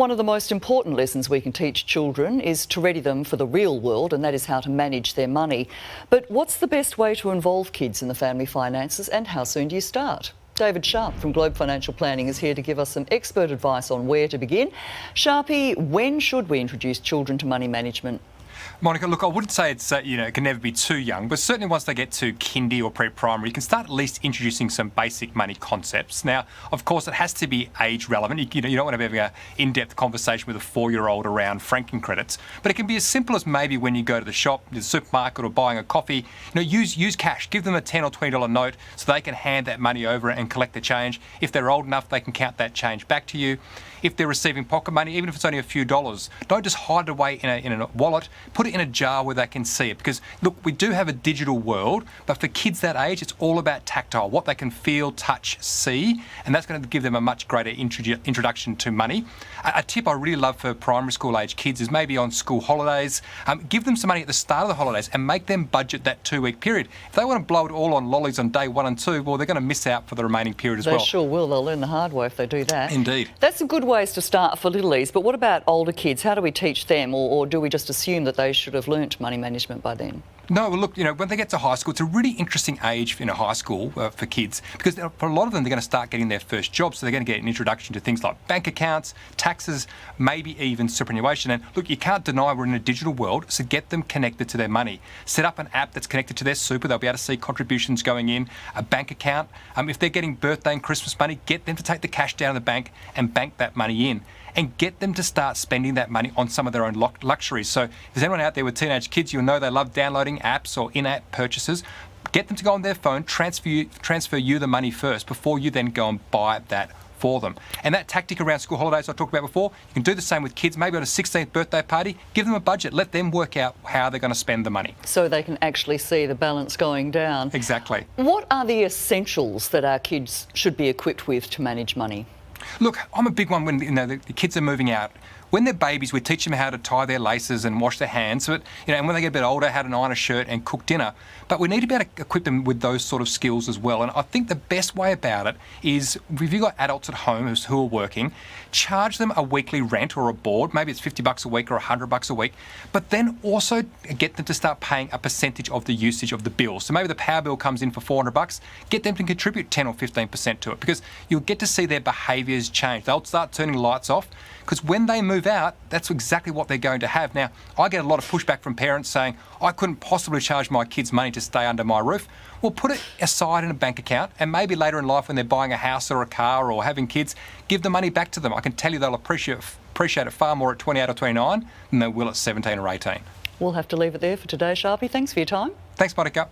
One of the most important lessons we can teach children is to ready them for the real world, and that is how to manage their money. But what's the best way to involve kids in the family finances, and how soon do you start? David Sharpe from Globe Financial Planning is here to give us some expert advice on where to begin. Sharpie, when should we introduce children to money management? Monica, look, I wouldn't say it's, it can never be too young, but certainly once they get to kindy or pre-primary, you can start at least introducing some basic money concepts. Now, of course, it has to be age relevant. You don't want to be having an in-depth conversation with a 4-year-old around franking credits, but it can be as simple as maybe when you go to the shop, the supermarket, or buying a coffee, use cash. Give them a $10 or $20 note so they can hand that money over and collect the change. If they're old enough, they can count that change back to you. If they're receiving pocket money, even if it's only a few dollars, don't just hide it away in a wallet. Put it in a jar where they can see it. Because, look, we do have a digital world, but for kids that age, it's all about tactile, what they can feel, touch, see, and that's going to give them a much greater introduction to money. A tip I really love for primary school age kids is maybe on school holidays, give them some money at the start of the holidays and make them budget that 2-week period. If they want to blow it all on lollies on day 1 and 2, well, they're going to miss out for the remaining period as well. They sure will. They'll learn the hard way if they do that. Indeed. That's a good ways to start for littlies, but what about older kids? How do we teach them, or do we just assume that they should have learnt money management by then? No, well, look, when they get to high school, it's a really interesting age in a high school for kids, because for a lot of them, they're going to start getting their first job, so they're going to get an introduction to things like bank accounts, taxes, maybe even superannuation. And look, you can't deny we're in a digital world, so get them connected to their money. Set up an app that's connected to their super. They'll be able to see contributions going in, a bank account. If they're getting birthday and Christmas money, get them to take the cash down to the bank and bank that money in, and get them to start spending that money on some of their own luxuries. So if there's anyone out there with teenage kids, you'll know they love downloading apps or in-app purchases. Get them to go on their phone, transfer you the money first before you then go and buy that for them. And that tactic around school holidays I talked about before, you can do the same with kids. Maybe on a 16th birthday party, give them a budget. Let them work out how they're going to spend the money. So they can actually see the balance going down. Exactly. What are the essentials that our kids should be equipped with to manage money? Look, I'm a big one when the kids are moving out. When they're babies, we teach them how to tie their laces and wash their hands. But, and when they get a bit older, how to iron a shirt and cook dinner. But we need to be able to equip them with those sort of skills as well. And I think the best way about it is, if you've got adults at home who are working, charge them a weekly rent or a board. Maybe it's $50 a week or $100 a week. But then also get them to start paying a percentage of the usage of the bill. So maybe the power bill comes in for $400. Get them to contribute 10 or 15% to it, because you'll get to see their behaviours change. They'll start turning lights off, because when they move out, that's exactly what they're going to have. Now, I get a lot of pushback from parents saying, I couldn't possibly charge my kids money to stay under my roof. Well, put it aside in a bank account, and maybe later in life when they're buying a house or a car or having kids, give the money back to them. I can tell you they'll appreciate it far more at 28 or 29 than they will at 17 or 18. We'll have to leave it there for today, Sharpie. Thanks for your time. Thanks, Monica.